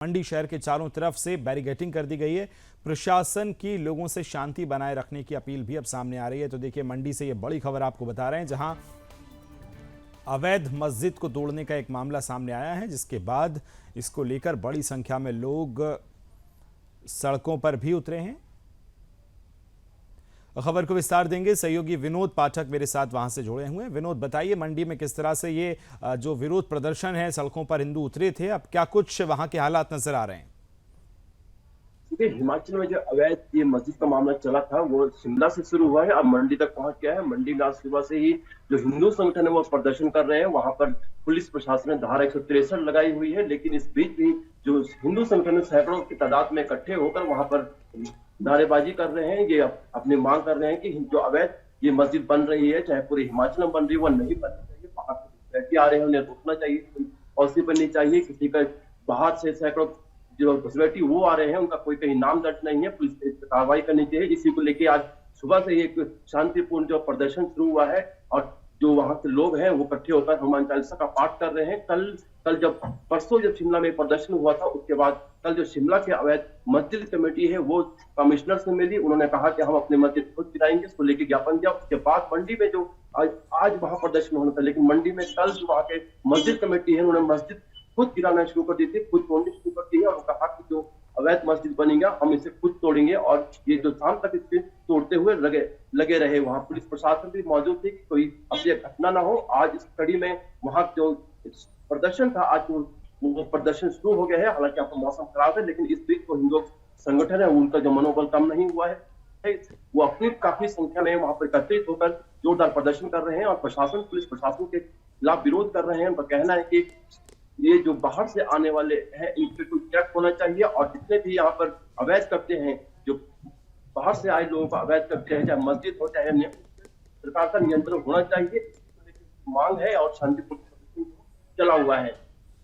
मंडी शहर के चारों तरफ से बैरिकेडिंग कर दी गई है। प्रशासन की लोगों से शांति बनाए रखने की अपील भी अब सामने आ रही है। तो देखिए, मंडी से ये बड़ी खबर आपको बता रहे हैं, जहां अवैध मस्जिद को तोड़ने का एक मामला सामने आया है, जिसके बाद इसको लेकर बड़ी संख्या में लोग सड़कों पर भी उतरे हैं। खबर को विस्तार देंगे सहयोगी विनोद पाठक मेरे साथ वहां से जुड़े हुए हैं। विनोद, बताइए मंडी में किस तरह से ये जो विरोध प्रदर्शन है, सड़कों पर हिंदू उतरे थे, अब क्या कुछ वहां के हालात नजर आ रहे हैं? देखिए, हिमाचल में जो अवैध ये मस्जिद का मामला चला था वो शिमला से शुरू हुआ है, अब मंडी तक पहुंच गया है। मंडी में आज सुबह से ही जो हिंदू संगठन है वो प्रदर्शन कर रहे हैं। वहां पर पुलिस प्रशासन ने धारा 163 लगाई हुई है, लेकिन इस बीच भी जो हिंदू संगठन सैकड़ों की तादाद में इकट्ठे होकर वहां पर नारेबाजी कर रहे हैं। ये अपनी मांग कर रहे हैं कि जो अवैध ये मस्जिद बन रही है, चाहे पूरे हिमाचल में बन रही है, वो नहीं बननी चाहिए। बाहर से व्यक्ति आ रहे हैं, उन्हें रोकना चाहिए, पॉलिसी बननी चाहिए। किसी का बाहर से सैकड़ों जो घुसपैठी वो आ रहे हैं, उनका कोई कहीं नाम दर्ज नहीं है, पुलिस पे कार्रवाई करनी चाहिए। इसी को लेके आज सुबह से ही एक शांतिपूर्ण जो प्रदर्शन शुरू हुआ है और जो वहां के लोग हैं वो इकट्ठे होकर हनुमान चालीसा का पाठ कर रहे हैं। कल जब परसों जब शिमला में प्रदर्शन हुआ था, उसके बाद कल जो शिमला के अवैध मस्जिद कमेटी है वो कमिश्नर से मिली। उन्होंने कहा कि हम अपने मस्जिद खुद गिराएंगे, इसको लेके ज्ञापन दिया। उसके बाद मंडी में जो आज वहां प्रदर्शन होना था, लेकिन मंडी में कल जो वहां के मस्जिद कमेटी है उन्होंने मस्जिद खुद गिराना शुरू कर दी थी, खुद तोड़नी शुरू कर दी है और कहा कि जो अवैध मस्जिद बनेगा हम इसे खुद तोड़ेंगे। और ये जो शाम तक इसे तोड़ते हुए लगे रहे। वहां पुलिस प्रशासन भी मौजूद थी कि कोई अप्रिय घटना ना हो। आज इस कड़ी में वहां जो प्रदर्शन था, आज वो प्रदर्शन शुरू हो गया है। हालांकि यहाँ पर मौसम खराब है, लेकिन इस बीच जो हिंदू संगठन है उनका जो मनोबल कम नहीं हुआ है, वो अपनी काफी संख्या में वहां पर एकत्रित होकर जोरदार प्रदर्शन कर रहे हैं और पुलिस प्रशासन के खिलाफ विरोध कर रहे हैं। उनका कहना है कि ये जो बाहर से आने वाले हैं इन पे कोई चेक होना चाहिए और जितने भी यहाँ पर अवैध कब्जे हैं, जो बाहर से आए लोगों का अवैध कब्जे हैं, चाहे मस्जिद हो चाहे अन्य, सरकार का नियंत्रण होना चाहिए। मांग है और शांतिपूर्ण चला हुआ है।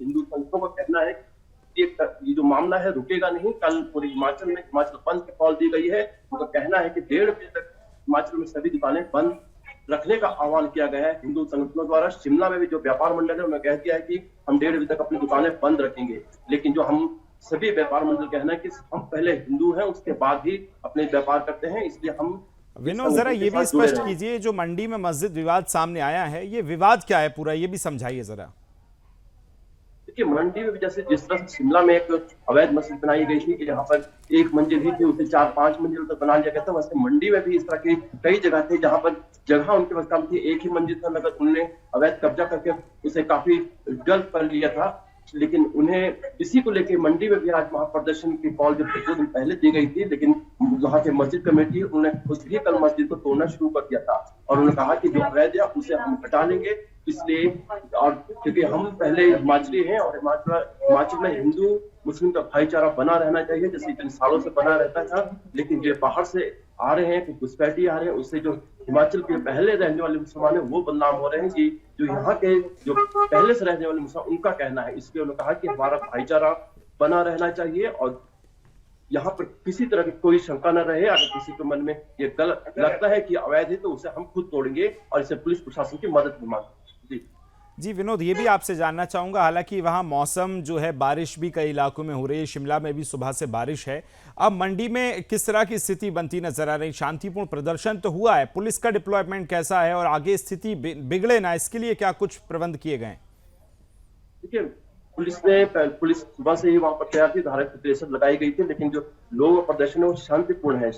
हिंदू संगठनों का कहना है कि ये जो मामला है रुकेगा नहीं। कल पूरे हिमाचल में हिमाचल बंद की कॉल दी गई है। उनका कहना है कि 1:30 बजे तक हिमाचल में सभी दुकानें बंद रखने का आह्वान किया गया है हिंदू संगठनों द्वारा। शिमला में भी जो व्यापार मंडल है उन्होंने कह दिया है कि हम 1:30 बजे तक अपनी दुकानें बंद रखेंगे। लेकिन जो हम सभी व्यापार मंडल कहना है कि हम पहले हिंदू हैं, उसके बाद ही अपने व्यापार करते हैं, इसलिए हम। विनोद, जरा ये भी स्पष्ट कीजिए, जो मंडी में मस्जिद विवाद सामने आया है, ये विवाद क्या है पूरा, ये भी समझाइए जरा। देखिए, मंडी में भी जैसे जिस तरह से शिमला में एक अवैध मस्जिद बनाई गई थी कि यहाँ पर एक मंजिल ही थी, उसे 4-5 मंजिल तक बना लिया गया था, वैसे मंडी में भी इस तरह की कई जगह थे जहाँ पर जगह उनके पास कम थी, एक ही मंजिल था, मगर उन्होंने अवैध कब्जा करके उसे काफी जल्द कर लिया था। लेकिन उन्हें इसी को लेकर मंडी में भी आज वहां प्रदर्शन की कॉल जो 2 दिन पहले दी गई थी, लेकिन वहां के मस्जिद कमेटी उन्होंने खुद ही कल मस्जिद को तोड़ना शुरू कर दिया था और उन्होंने कहा कि जो अवैध है उसे हम हटा लेंगे। इसलिए और क्योंकि हम पहले हिमाचली हैं और हिमाचल में हिंदू मुस्लिम का भाईचारा बना रहना चाहिए, जैसे इतने सालों से बना रहता था। लेकिन जो बाहर से आ रहे हैं, कुछ घुसपैठी आ रहे हैं, उससे जो हिमाचल के पहले रहने वाले मुसलमान है वो बदनाम हो रहे हैं। कि जो यहाँ के जो पहले से रहने वाले मुसलमान, उनका कहना है, इसलिए उन्होंने कहा कि हमारा भाईचारा बना रहना चाहिए और यहाँ पर किसी तरह की कोई शंका न रहे। अगर किसी के मन में ये गलत लगता है कि अवैध है तो उसे हम खुद तोड़ेंगे और इसे पुलिस प्रशासन की मदद भी मांगेंगे। जी विनोद, ये भी आपसे जानना चाहूंगा, हालांकि वहां मौसम जो है, बारिश भी कई इलाकों में हो रही है, शिमला में भी सुबह से बारिश है, अब मंडी में किस तरह की स्थिति बनती नजर आ रही? शांतिपूर्ण प्रदर्शन तो हुआ है, पुलिस का डिप्लॉयमेंट कैसा है और आगे स्थिति बिगड़े ना इसके लिए क्या कुछ प्रबंध किए गए? देखिए, पुलिस सुबह से ही वहां पर तैयार थी, धारा 163 लगाई गई थी, लेकिन जो लोग प्रदर्शन है वो शांतिपूर्ण है।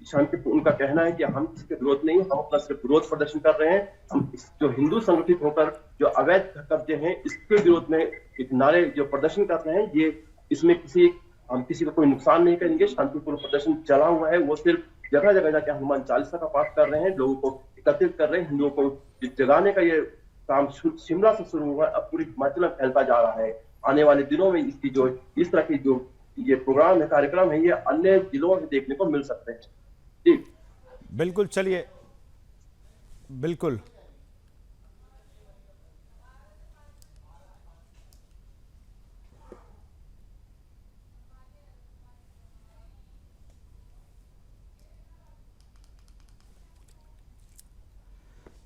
शांतिपूर्ण उनका कहना है कि हम इसके विरोध नहीं, हम अपना सिर्फ विरोध प्रदर्शन कर रहे हैं। हम जो हिंदू संगठित होकर जो अवैध कब्जे हैं इसके विरोध में एक नारे जो प्रदर्शन कर रहे हैं, ये इसमें हम किसी का कोई नुकसान नहीं करेंगे। शांतिपूर्ण प्रदर्शन चला हुआ है, वो सिर्फ जगह जगह जाके हनुमान चालीसा का पाठ कर रहे हैं, लोगों को एकत्रित कर रहे हैं। हिंदुओं को जगाने का ये काम शिमला से शुरू हुआ, अब पूरी हिमाचल में फैलता जा रहा है। आने वाले दिनों में इसकी जो इस तरह की जो ये प्रोग्राम है, कार्यक्रम है, ये अन्य जिलों में देखने को मिल सकते हैं। जी बिल्कुल, चलिए, बिल्कुल।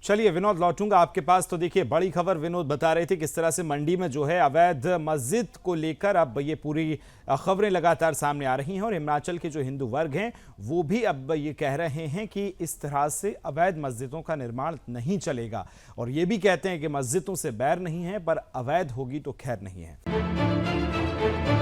चलिए विनोद, लौटूंगा आपके पास। तो देखिए, बड़ी खबर विनोद बता रहे थे किस तरह से मंडी में जो है अवैध मस्जिद को लेकर अब ये पूरी खबरें लगातार सामने आ रही हैं और हिमाचल के जो हिंदू वर्ग हैं वो भी अब ये कह रहे हैं कि इस तरह से अवैध मस्जिदों का निर्माण नहीं चलेगा, और ये भी कहते हैं कि मस्जिदों से बैर नहीं है पर अवैध होगी तो खैर नहीं है।